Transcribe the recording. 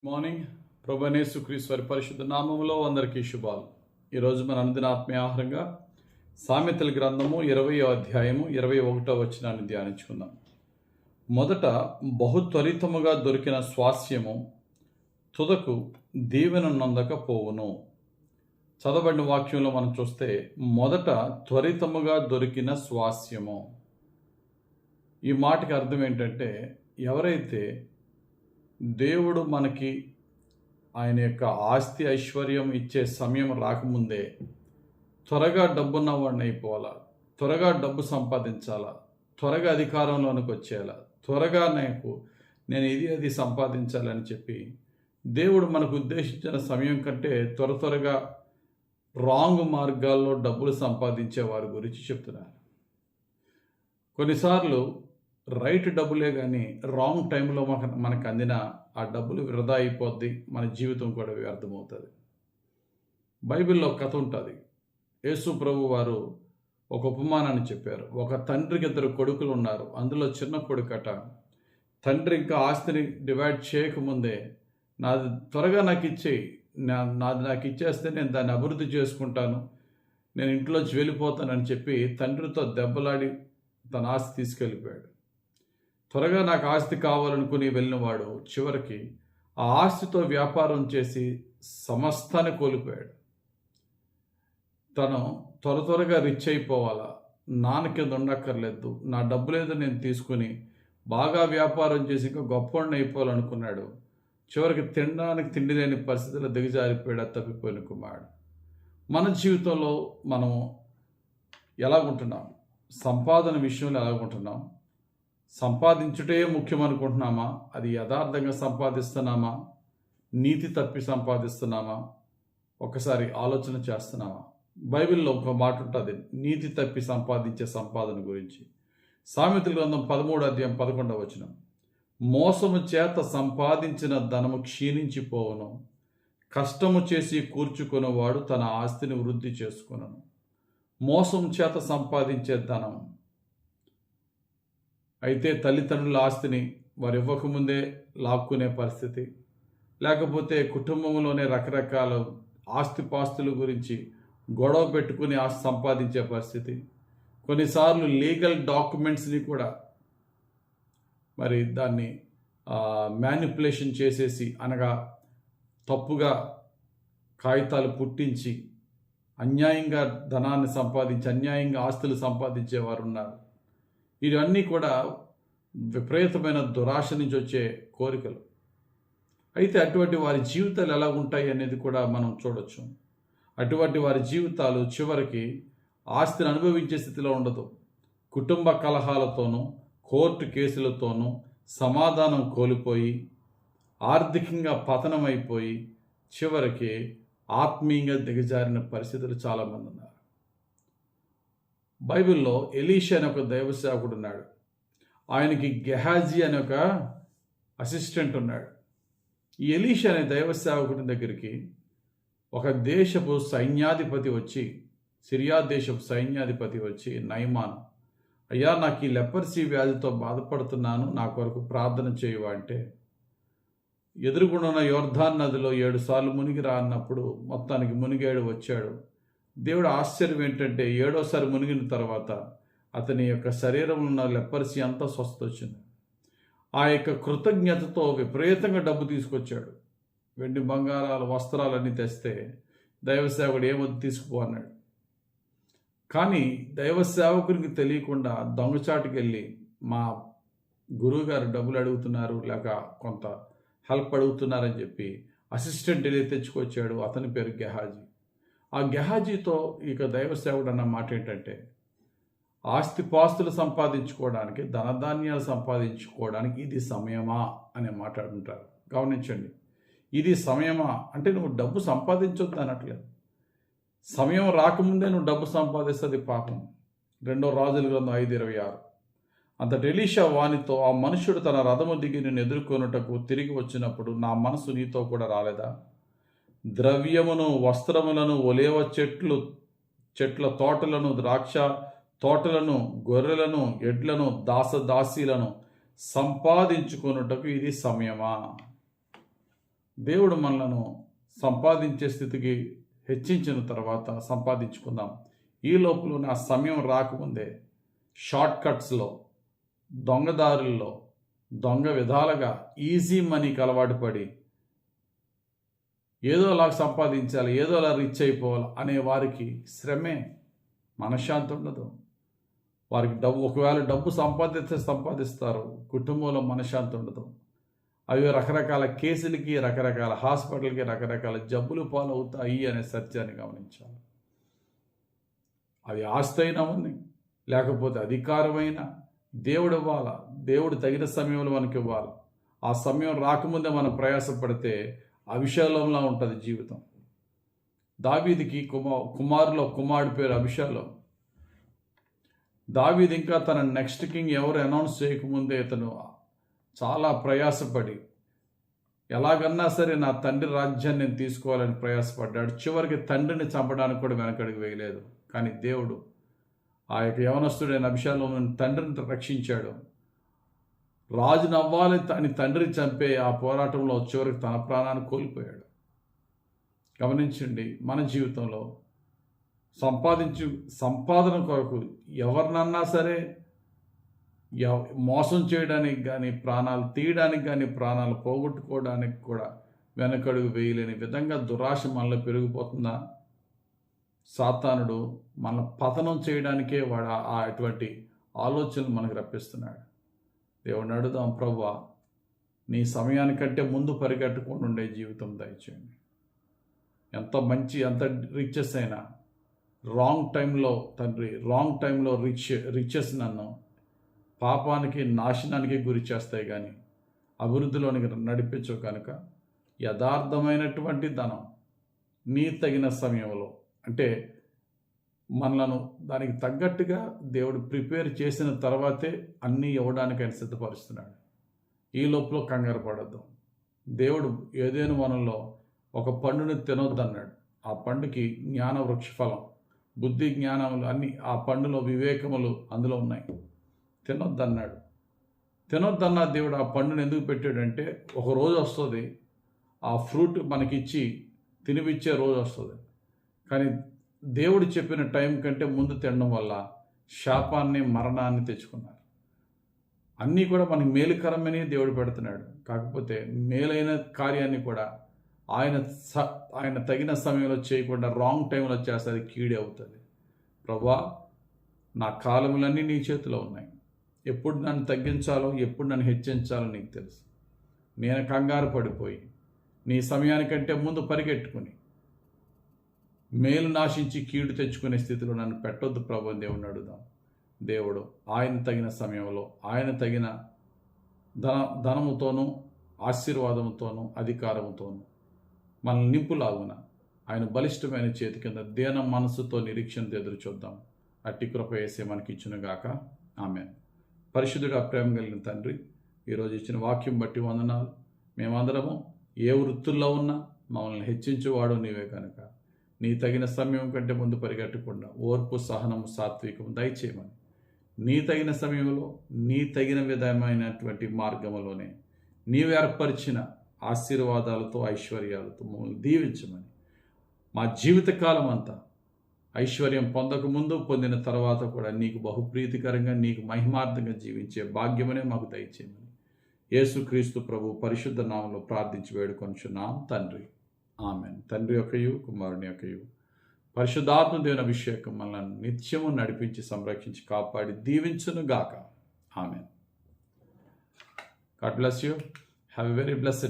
Morning. ప్రభువైన యేసుక్రీస్తు వారి పరిశుద్ధ నామములో అందరికీ శుభాలు. ఈరోజు మన అనుదిన ఆత్మీయ ఆహారంగా సామెతల గ్రంథము 20వ అధ్యాయము 21వ వచనాన్ని ధ్యానించుకుందాం. మొదట బహు త్వరితముగా దొరికిన స్వాస్యము తుదకు దీవెన నొందకపోవును. చదవబడిన వాక్యంలో మనం చూస్తే మొదట త్వరితముగా దొరికిన స్వాస్యము. ఈ మాటకి అర్థం ఏంటంటే, ఎవరైతే దేవుడు మనకి ఆయన యొక్క ఆస్తి ఐశ్వర్యం ఇచ్చే సమయం రాకముందే త్వరగా డబ్బున్న వాడిని అయిపోవాలా, త్వరగా డబ్బు సంపాదించాలా, త్వరగా అధికారంలోనికి వచ్చేయాలా, త్వరగా నేను ఇది సంపాదించాలని చెప్పి దేవుడు మనకు ఉద్దేశించిన సమయం కంటే త్వరగా రాంగ్ మార్గాల్లో డబ్బులు సంపాదించే వారి గురించి చెప్తున్నారు. కొన్నిసార్లు రైట్ డబ్బులే కానీ రాంగ్ టైంలో మనకు అందిన ఆ డబ్బులు వృధా అయిపోద్ది, మన జీవితం కూడా వ్యర్థమవుతుంది. బైబిల్లో కథ ఉంటుంది. యేసు ప్రభు వారు ఒక ఉపమానాన్ని చెప్పారు. ఒక తండ్రికి 2 కొడుకులు ఉన్నారు. అందులో చిన్న కొడుకట తండ్రి ఇంకా ఆస్తిని డివైడ్ చేయకముందే నాది త్వరగా నాకు ఇచ్చేయి, నాకు ఇచ్చేస్తే నేను దాన్ని అభివృద్ధి చేసుకుంటాను, నేను ఇంట్లోంచి వెళ్ళిపోతానని చెప్పి తండ్రితో దెబ్బలాడి తన ఆస్తి తీసుకెళ్ళిపోయాడు. త్వరగా నాకు ఆస్తి కావాలనుకుని వెళ్ళినవాడు చివరికి ఆ ఆస్తితో వ్యాపారం చేసి సమస్తాన్ని కోల్పోయాడు. తను త్వరగా రిచ్ అయిపోవాలా, నాన్న కింద ఉండక్కర్లేదు, నా డబ్బులేదో నేను తీసుకుని బాగా వ్యాపారం చేసి ఇంకా గొప్పవాడిని అయిపోవాలనుకున్నాడు. చివరికి తినడానికి తిండి లేని పరిస్థితుల్లో దిగజారిపోయాడు తప్పిపోయిన కుమారుడు. మన జీవితంలో మనం ఎలాగుంటున్నాం? సంపాదన విషయంలో ఎలాగుంటున్నాం? సంపాదించుటే ముఖ్యం అనుకుంటున్నామా? అది యథార్థంగా సంపాదిస్తున్నామా? నీతి తప్పి సంపాదిస్తున్నామా? ఒకసారి ఆలోచన చేస్తున్నామా? బైబిల్లో ఒక మాట ఉంటుంది, నీతి తప్పి సంపాదించే సంపాదన గురించి. సామెతల గ్రంథం 13వ అధ్యాయం 11వ వచనం, మోసము చేత సంపాదించిన ధనము క్షీణించిపోవును, కష్టము చేసి కూర్చుకొనివాడు తన ఆస్తిని వృద్ధి చేసుకొనును. మోసం చేత సంపాదించే ధనం అయితే తల్లిదండ్రుల ఆస్తిని వారు ఇవ్వకముందే లాక్కునే పరిస్థితి, లేకపోతే కుటుంబంలోనే రకరకాల ఆస్తిపాస్తుల గురించి గొడవ పెట్టుకుని ఆస్తి సంపాదించే పరిస్థితి, కొన్నిసార్లు లీగల్ డాక్యుమెంట్స్ని కూడా మరి దాన్ని మ్యానిపులేషన్ చేసేసి, అనగా తప్పుగా కాగితాలు పుట్టించి అన్యాయంగా ధనాన్ని సంపాదించి అన్యాయంగా ఆస్తులు సంపాదించేవారు ఉన్నారు. ఇవన్నీ కూడా విపరీతమైన దురాశ నుంచి వచ్చే కోరికలు. అయితే అటువంటి వారి జీవితాలు ఎలా ఉంటాయి అనేది కూడా మనం చూడొచ్చు. అటువంటి వారి జీవితాలు చివరికి ఆస్తిని అనుభవించే స్థితిలో ఉండదు. కుటుంబ కలహాలతోనూ కోర్టు కేసులతోనూ సమాధానం కోల్పోయి ఆర్థికంగా పతనమైపోయి చివరికి ఆత్మీయంగా దిగజారిన పరిస్థితులు చాలామంది ఉన్నారు. బైబిల్లో ఎలీషా అనే ఒక దైవ సేవకుడు ఉన్నాడు. ఆయనకి గెహాజీ అనే ఒక అసిస్టెంట్ ఉన్నాడు. ఈ ఎలీషా అనే దైవ సేవకుడి దగ్గరికి ఒక దేశపు సైన్యాధిపతి వచ్చి, సిరియా దేశపు సైన్యాధిపతి వచ్చి, నయమాన్, అయ్యా నాకు ఈ లెపర్సీ వ్యాధితో బాధపడుతున్నాను, నా కొరకు ప్రార్థన చేయవా అంటే, ఎదురుగుండున్న యోర్దాన్ నదిలో 7 సార్లు మునిగి రా అన్నప్పుడు మొత్తానికి మునిగాడు, వచ్చాడు. దేవుడు ఆశ్చర్యం ఏంటంటే 7వసారి మునిగిన తర్వాత అతని యొక్క శరీరంలో ఉన్న లెపర్సీ అంతా స్వస్థ వచ్చింది. ఆ యొక్క కృతజ్ఞతతో విపరీతంగా డబ్బు తీసుకొచ్చాడు. వెండి బంగారాలు వస్త్రాలన్నీ తెస్తే దైవ సేవకుడు ఏమొద్దు తీసుకుపో అన్నాడు. కానీ దైవ సేవకునికి తెలియకుండా దొంగచాటుకి వెళ్ళి మా గురువుగారు డబ్బులు అడుగుతున్నారు, లేక కొంత హెల్ప్ అడుగుతున్నారని చెప్పి అసిస్టెంట్ వెళ్ళి తెచ్చుకొచ్చాడు. అతని పేరు గెహాజీ. ఆ గెహాజీతో ఇక దైవ సేవకుడు అన్న మాట ఏంటంటే, ఆస్తిపాస్తులు సంపాదించుకోవడానికి, ధనధాన్యాలు సంపాదించుకోవడానికి ఇది సమయమా అనే మాట్లాడుంటారు. గమనించండి, ఇది సమయమా అంటే నువ్వు డబ్బు సంపాదించొద్దు అనట్లేదు. సమయం రాకముందే నువ్వు డబ్బు సంపాదిస్తుంది పాపం. 2వ రాజుల గ్రంథం 5:26, అంతటి ఎలీషా వానితో, ఆ మనుష్యుడు తన రథము దిగి నిన్ను ఎదుర్కొనుటకు తిరిగి వచ్చినప్పుడు నా మనసు నీతో కూడా రాలేదా? ద్రవ్యమును, వస్త్రములను, ఒలేవ చెట్ల తోటలను, ద్రాక్ష తోటలను, గొర్రెలను, ఎడ్లను, దాసదాసీలను సంపాదించుకొనుటకు ఇది సమయమా? దేవుడు మనలను సంపాదించే స్థితికి హెచ్చించిన తర్వాత సంపాదించుకుందాం. ఈ లోపల నా సమయం రాకముందే షార్ట్ కట్స్లో, దొంగదారుల్లో, దొంగ విధాలుగా ఈజీ మనీకి అలవాటు పడి ఏదో అలా సంపాదించాలి, ఏదో అలా రిచ్ అయిపోవాలి అనే వారికి శ్రమే, మనశ్శాంతి ఉండదు. వారికి ఒకవేళ డబ్బు సంపాదిస్తారు, కుటుంబంలో మనశ్శాంతి ఉండదు. అవి రకరకాల కేసులకి, రకరకాల హాస్పిటల్కి, రకరకాల జబ్బులు పాలవుతాయి అనే సత్యాన్ని గమనించాలి. అవి ఆస్తి అయినా ఉంది, లేకపోతే అధికారమైన దేవుడు ఇవ్వాలా. దేవుడు తగిన సమయంలో మనకి ఇవ్వాలి. ఆ సమయం రాకముందే మనం ప్రయాసపడితే అభిషేలంలా ఉంటుంది జీవితం. దావీదుకి కుమారుడి పేరు అభిషేలం. దావీదు ఇంకా తన నెక్స్ట్ కింగ్ ఎవరు అనౌన్స్ చేయకముందే ఇతను చాలా ప్రయాసపడి ఎలాగన్నా సరే నా తండ్రి రాజ్యాన్ని నేను తీసుకోవాలని ప్రయాసపడ్డాడు. చివరికి తండ్రిని చంపడానికి కూడా వెనకడుగు వేయలేదు. కానీ దేవుడు ఆ యొక్క యవనస్తుడైన అభిషేలం తండ్రిని రక్షించాడు. రాజును అవ్వాలి అని తండ్రిని చంపే ఆ పోరాటంలో చివరికి తన ప్రాణాన్ని కోల్పోయాడు. గమనించండి, మన జీవితంలో సంపాదన కొరకు ఎవరినన్నా సరే మోసం చేయడానికి కానీ, ప్రాణాలు తీయడానికి కానీ, ప్రాణాలు పోగొట్టుకోవడానికి కూడా వెనకడుగు వేయలేని విధంగా దురాశ మనలో పెరిగిపోతుందా? సాతానుడు మన పతనం చేయడానికే వాడు అటువంటి ఆలోచనలు మనకు రప్పిస్తున్నాడు. దేవుడిని అడుగుదాం, ప్రభువా నీ సమయానికంటే ముందు పరిగెట్టకుండా ఉండే జీవితం దయచేయండి. ఎంత రిచెస్ అయినా రాంగ్ టైంలో రిచెస్ నన్ను పాపానికి, నాశనానికి గురి చేస్తాయి కానీ అభివృద్ధిలోనికి నడిపించవు. కనుక యథార్థమైనటువంటి ధనం నీ తగిన సమయంలో, అంటే మనలను దానికి తగ్గట్టుగా దేవుడు ప్రిపేర్ చేసిన తర్వాతే అన్నీ ఇవ్వడానికి ఆయన సిద్ధపరుస్తున్నాడు. ఈ లోపల కంగారు పడద్దు. దేవుడు ఏదైనా వనంలో ఒక పండుని తినొద్దన్నాడు. ఆ పండుకి జ్ఞాన వృక్షఫలం, బుద్ధి, జ్ఞానములు అన్నీ ఆ పండులో వివేకములు అందులో ఉన్నాయి. తినొద్దన్న దేవుడు ఆ పండుని ఎందుకు పెట్టాడంటే ఒక రోజు వస్తుంది, ఆ ఫ్రూట్ మనకిచ్చి తినిపించే రోజు వస్తుంది. కానీ దేవుడు చెప్పిన టైం కంటే ముందు తినడం వల్ల శాపాన్ని, మరణాన్ని తెచ్చుకున్నారు. అన్నీ కూడా మనకి మేలుకరమని దేవుడు పెడుతున్నాడు. కాకపోతే మేలైన కార్యాన్ని కూడా ఆయన తగిన సమయంలో చేయకుండా రాంగ్ టైంలో చేస్తే అది కీడే అవుతుంది. ప్రభువా నా కాలములన్నీ నీ చేతిలో ఉన్నాయి. ఎప్పుడు నన్ను తగ్గించాలో, ఎప్పుడు నన్ను హెచ్చించాలో నీకు తెలుసు. నేను కంగారు పడిపోయి నీ సమయానికంటే ముందు పరిగెట్టుకుని మేలు నాశించి కీడు తెచ్చుకునే స్థితిలో నన్ను పెట్టొద్దు ప్రభు అని దేవుడిని అడుగుదాం. దేవుడు ఆయన తగిన సమయంలో, ఆయన తగిన ధనముతోనూ, ఆశీర్వాదముతోనూ, అధికారముతోనూ మనల్ని నింపులాగున ఆయన బలిష్టమైన చేతి కింద దీన మనసుతో నిరీక్షణతో ఎదురు చూద్దాం. అట్టి కృప వేసే మనకి ఇచ్చునుగాక. ఆమేన్. పరిశుద్ధుడా, ప్రేమ కలిగిన తండ్రి, ఈరోజు ఇచ్చిన వాక్యం బట్టి వందనాలు. మేమందరము ఏ వృత్తుల్లో ఉన్నా మమ్మల్ని హెచ్చించేవాడు నీవే కనుక నీ తగిన సమయం కంటే ముందు పరిగెట్టకుండా ఓర్పు, సహనము, సాత్వికము దయచేయమని, నీ తగిన సమయంలో, నీ తగిన విధమైనటువంటి మార్గంలోనే నీవు ఏర్పరిచిన ఆశీర్వాదాలతో, ఐశ్వర్యాలతో మమ్మల్ని దీవించమని, మా జీవితకాలం అంతా ఐశ్వర్యం పొందకముందు, పొందిన తర్వాత కూడా నీకు బహుప్రీతికరంగా, నీకు మహిమార్థంగా జీవించే భాగ్యమనే మాకు దయచేయమని యేసుక్రీస్తు ప్రభు పరిశుద్ధ నామంలో ప్రార్థించి వేడుకొనుచున్నాం తండ్రి. ఆమెన్. తండ్రి యొక్కయు, కుమారుని యొక్కయు, పరిశుద్ధాత్మ దేవుని అభిషేకం మనల్ని నిత్యము నడిపించి, సంరక్షించి, కాపాడి దీవించును గాక. Amen. God bless you. Have a very blessed